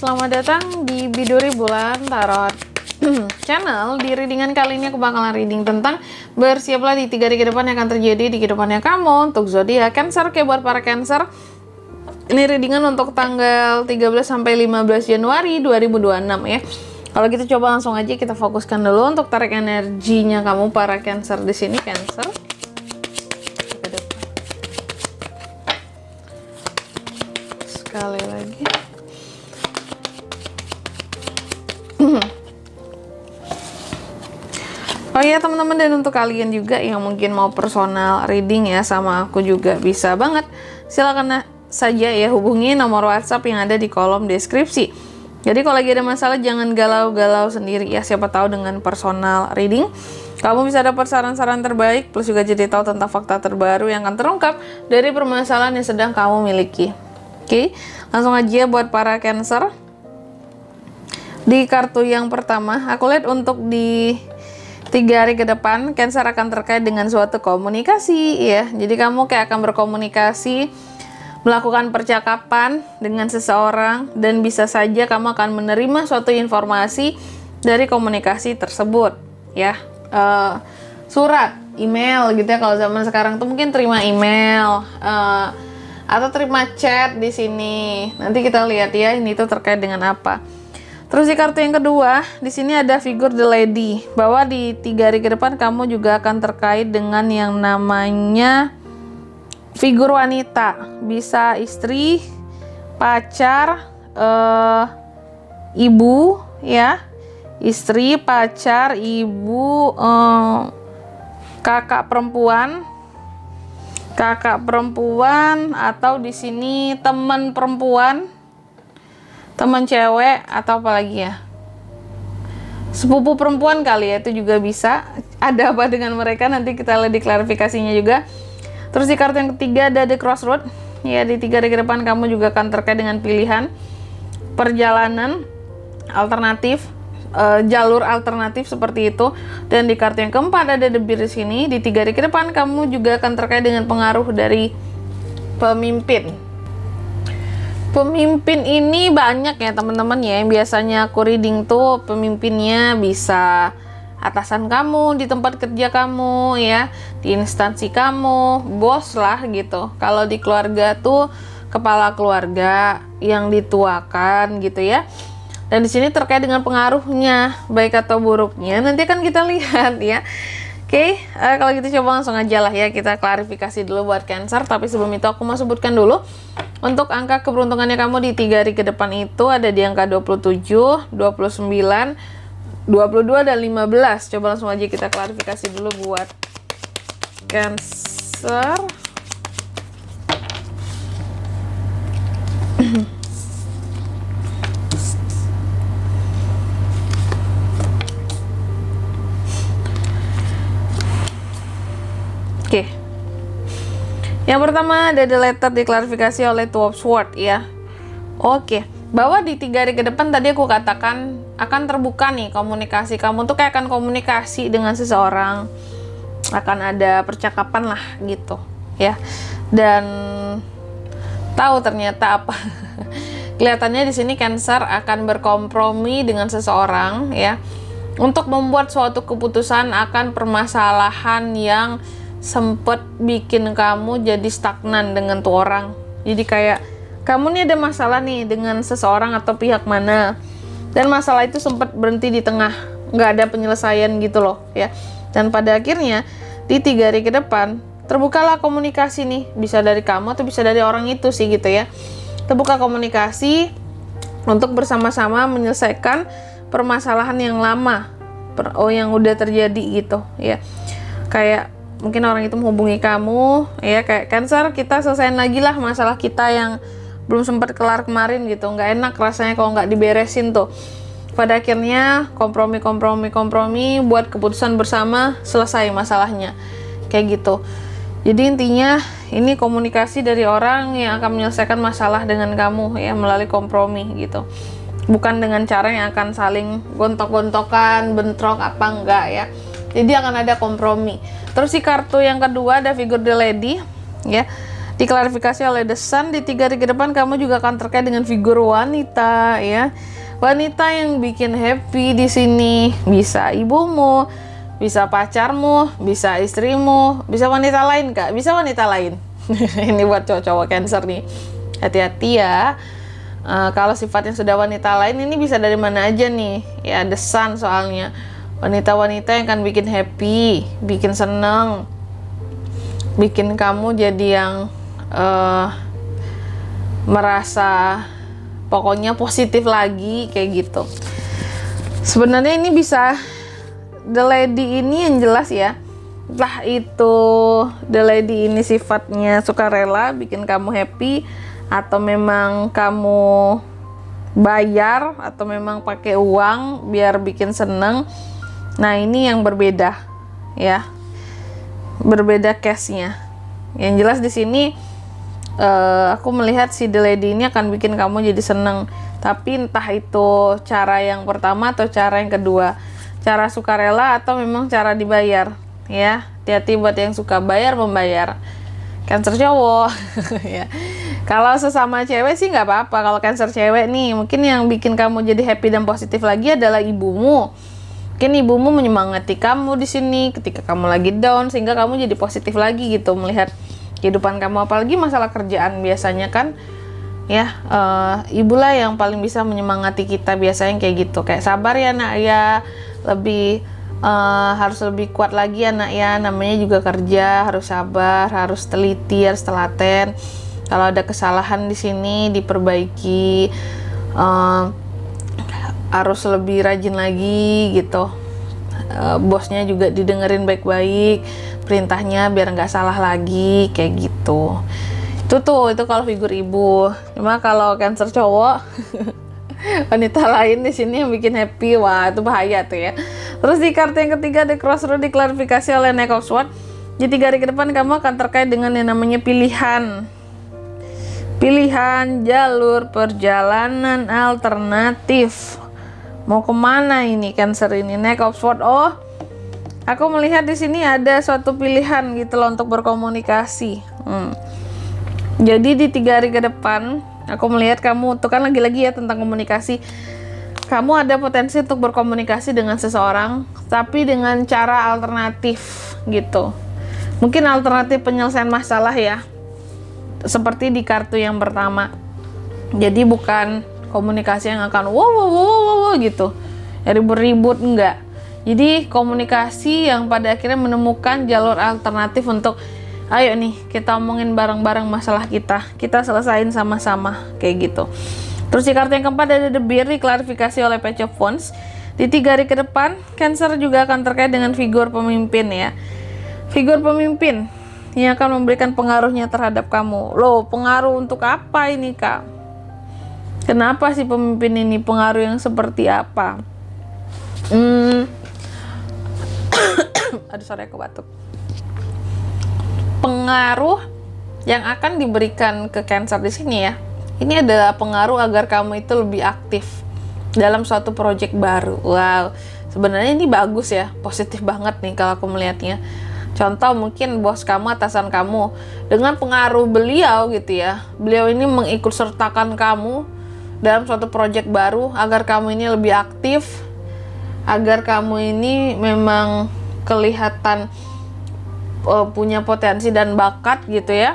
selamat datang di Biduri Bulan Tarot channel. Di readingan kali ini aku bakalan reading tentang bersiaplah di 3 hari ke depan yang akan terjadi di kehidupannya kamu untuk zodiak Cancer. Oke, buat para Cancer, ini readingan untuk tanggal 13 sampai 15 Januari 2026 ya. Kalau gitu coba langsung aja kita fokuskan dulu untuk tarik energinya kamu para Cancer di sini, Cancer. Sekali lagi. Oh iya teman-teman, dan untuk kalian juga yang mungkin mau personal reading ya sama aku juga bisa banget. Silakan saja ya hubungi nomor WhatsApp yang ada di kolom deskripsi. Jadi kalau lagi ada masalah jangan galau-galau sendiri ya. Siapa tahu dengan personal reading kamu bisa dapat saran-saran terbaik, plus juga jadi tahu tentang fakta terbaru yang akan terungkap dari permasalahan yang sedang kamu miliki. Oke, langsung aja buat para Cancer. Di kartu yang pertama, aku lihat untuk di 3 hari ke depan, Cancer akan terkait dengan suatu komunikasi ya. Jadi kamu kayak akan berkomunikasi, melakukan percakapan dengan seseorang, dan bisa saja kamu akan menerima suatu informasi dari komunikasi tersebut ya. Surat, email gitu ya, kalau zaman sekarang tuh mungkin terima email atau terima chat di sini. Nanti kita lihat ya ini tuh terkait dengan apa. Terus di kartu yang kedua, di sini ada figur the lady, bahwa di 3 hari ke depan kamu juga akan terkait dengan yang namanya figur wanita, bisa istri, pacar, ibu ya, istri, pacar, ibu, kakak perempuan, atau di sini teman perempuan, teman cewek, atau apalagi ya, sepupu perempuan kali ya, itu juga bisa. Ada apa dengan mereka, nanti kita lihat di klarifikasinya juga. Terus di kartu yang ketiga ada the crossroad ya. Di 3 hari ke depan kamu juga akan terkait dengan pilihan, perjalanan alternatif, jalur alternatif seperti itu. Dan di kartu yang keempat ada the bear di sini. Di 3 hari ke depan kamu juga akan terkait dengan pengaruh dari pemimpin. Pemimpin ini banyak ya teman-teman ya, yang biasanya aku reading tuh pemimpinnya bisa atasan kamu di tempat kerja kamu ya, di instansi kamu, bos lah gitu. Kalau di keluarga tuh kepala keluarga yang dituakan gitu ya. Dan di sini terkait dengan pengaruhnya baik atau buruknya nanti akan kita lihat ya. Oke, kalau gitu coba langsung aja lah ya kita klarifikasi dulu buat Cancer. Tapi sebelum itu aku mau sebutkan dulu untuk angka keberuntungannya kamu di 3 hari ke depan itu ada di angka 27, 29, 22, dan 15. Coba langsung aja kita klarifikasi dulu buat Cancer. Oke. Yang pertama ada the letter diklarifikasi oleh Two of Swords ya. Oke. Bahwa di 3 hari ke depan tadi aku katakan akan terbuka nih komunikasi kamu tuh, kayak akan komunikasi dengan seseorang, akan ada percakapan lah gitu ya. Dan tahu ternyata apa? Kelihatannya di sini Cancer akan berkompromi dengan seseorang ya, untuk membuat suatu keputusan akan permasalahan yang sempet bikin kamu jadi stagnan dengan tuh orang. Jadi kayak kamu nih ada masalah nih dengan seseorang atau pihak mana, dan masalah itu sempat berhenti di tengah, nggak ada penyelesaian gitu loh ya. Dan pada akhirnya di 3 hari ke depan terbukalah komunikasi nih, bisa dari kamu atau bisa dari orang itu sih gitu ya. Terbuka komunikasi untuk bersama-sama menyelesaikan permasalahan yang lama, yang udah terjadi gitu ya. Kayak mungkin orang itu menghubungi kamu ya, kayak Cancer, kita selesaiin lagi lah masalah kita yang belum sempat kelar kemarin gitu. Nggak enak rasanya kalau nggak diberesin tuh. Pada akhirnya kompromi buat keputusan bersama, selesai masalahnya kayak gitu. Jadi intinya ini komunikasi dari orang yang akan menyelesaikan masalah dengan kamu ya, melalui kompromi gitu, bukan dengan cara yang akan saling gontok-gontokan, bentrok apa enggak ya. Jadi akan ada kompromi. Terus di kartu yang kedua ada figur the lady ya. Diklarifikasi oleh The Sun, di 3 hari ke depan kamu juga akan terkait dengan figur wanita ya. Wanita yang bikin happy di sini bisa ibumu, bisa pacarmu, bisa istrimu, bisa wanita lain Kak, bisa wanita lain. Ini buat cowok-cowok Cancer nih. Hati-hati ya. Kalau sifatnya sudah wanita lain ini bisa dari mana aja nih. Ya The Sun soalnya. Wanita-wanita yang akan bikin happy, bikin seneng, bikin kamu jadi yang merasa pokoknya positif lagi kayak gitu. Sebenarnya ini bisa The Lady ini yang jelas ya. Entah itu The Lady ini sifatnya sukarela bikin kamu happy, atau memang kamu bayar, atau memang pakai uang biar bikin seneng. Nah ini yang berbeda ya, berbeda case-nya. Yang jelas di sini aku melihat si The Lady ini akan bikin kamu jadi seneng, tapi entah itu cara yang pertama atau cara yang kedua, cara sukarela atau memang cara dibayar ya. Hati-hati buat yang suka bayar membayar. Cancer cowok ya. Kalau sesama cewek sih nggak apa-apa. Kalau Cancer cewek nih, mungkin yang bikin kamu jadi happy dan positif lagi adalah ibumu. Mungkin ibumu menyemangati kamu di sini ketika kamu lagi down, sehingga kamu jadi positif lagi gitu melihat kehidupan kamu, apalagi masalah kerjaan biasanya kan ya, ibulah yang paling bisa menyemangati kita biasanya kayak gitu, kayak sabar ya nak ya, lebih harus lebih kuat lagi ya nak ya, namanya juga kerja, harus sabar, harus teliti, harus telaten, kalau ada kesalahan di sini diperbaiki, harus lebih rajin lagi gitu, bosnya juga didengerin baik-baik perintahnya biar nggak salah lagi kayak gitu. Itu kalau figur ibu. Cuma kalau Cancer cowok wanita lain di sini yang bikin happy, wah itu bahaya tuh ya. Terus di kartu yang ketiga The Crossroad diklarifikasi oleh Knight of Swords. Di 3 hari ke depan kamu akan terkait dengan yang namanya pilihan jalur perjalanan alternatif. Mau kemana ini Cancer ini? Knight of Swords. Oh, aku melihat di sini ada suatu pilihan gitu loh untuk berkomunikasi. Jadi di 3 hari ke depan, aku melihat kamu, itu kan lagi-lagi ya tentang komunikasi. Kamu ada potensi untuk berkomunikasi dengan seseorang, tapi dengan cara alternatif gitu. Mungkin alternatif penyelesaian masalah ya, seperti di kartu yang pertama. Jadi bukan komunikasi yang akan wow gitu, ribut-ribut, enggak. Jadi komunikasi yang pada akhirnya menemukan jalur alternatif untuk ayo nih kita omongin bareng-bareng masalah kita selesain sama-sama kayak gitu. Terus di kartu yang keempat ada The Bear diklarifikasi oleh Page of Wands. Di 3 hari ke depan Cancer juga akan terkait dengan figur pemimpin ya. Figur pemimpin yang akan memberikan pengaruhnya terhadap kamu. Loh, pengaruh untuk apa ini Kak? Kenapa sih pemimpin ini, pengaruh yang seperti apa? Aduh sorry aku batuk. Pengaruh yang akan diberikan ke Cancer di sini ya, ini adalah pengaruh agar kamu itu lebih aktif dalam suatu project baru. Wow, sebenarnya ini bagus ya, positif banget nih kalau aku melihatnya. Contoh mungkin bos kamu, atasan kamu, dengan pengaruh beliau gitu ya, beliau ini mengikut sertakan kamu dalam suatu project baru agar kamu ini lebih aktif, agar kamu ini memang kelihatan punya potensi dan bakat gitu ya.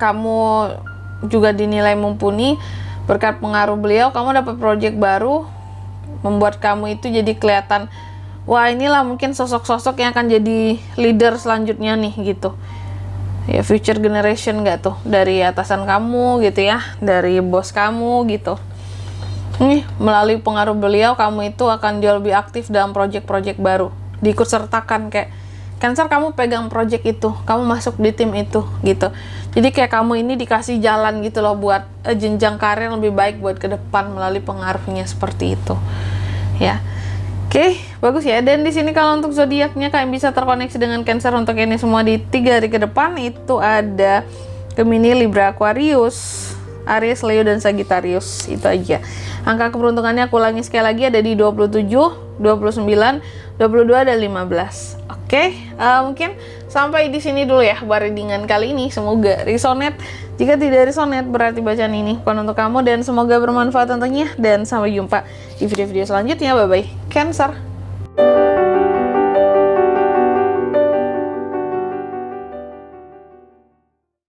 Kamu juga dinilai mumpuni berkat pengaruh beliau, kamu dapat project baru, membuat kamu itu jadi kelihatan, wah inilah mungkin sosok-sosok yang akan jadi leader selanjutnya nih gitu ya, future generation nggak tuh, dari atasan kamu gitu ya, dari bos kamu gitu. Nih melalui pengaruh beliau kamu itu akan jauh lebih aktif dalam project-project baru, diikut sertakan. Kayak Cancer kamu pegang project itu, kamu masuk di tim itu gitu. Jadi kayak kamu ini dikasih jalan gitu loh buat jenjang karir lebih baik buat ke depan melalui pengaruhnya seperti itu. Ya. Oke, bagus ya. Dan di sini kalau untuk zodiaknya kalian bisa terkoneksi dengan Cancer untuk ini semua di 3 hari ke depan itu ada Gemini, Libra, Aquarius, Aries, Leo, dan Sagittarius. Itu aja. Angka keberuntungannya aku ulangi sekali lagi, ada di 27, 29, 22, dan 15. Oke, mungkin sampai di sini dulu ya readingan kali ini. Semoga resonate. Jika tidak resonate, berarti bacaan ini bukan untuk kamu, dan semoga bermanfaat tentunya. Dan sampai jumpa di video-video selanjutnya. Bye-bye. Cancer.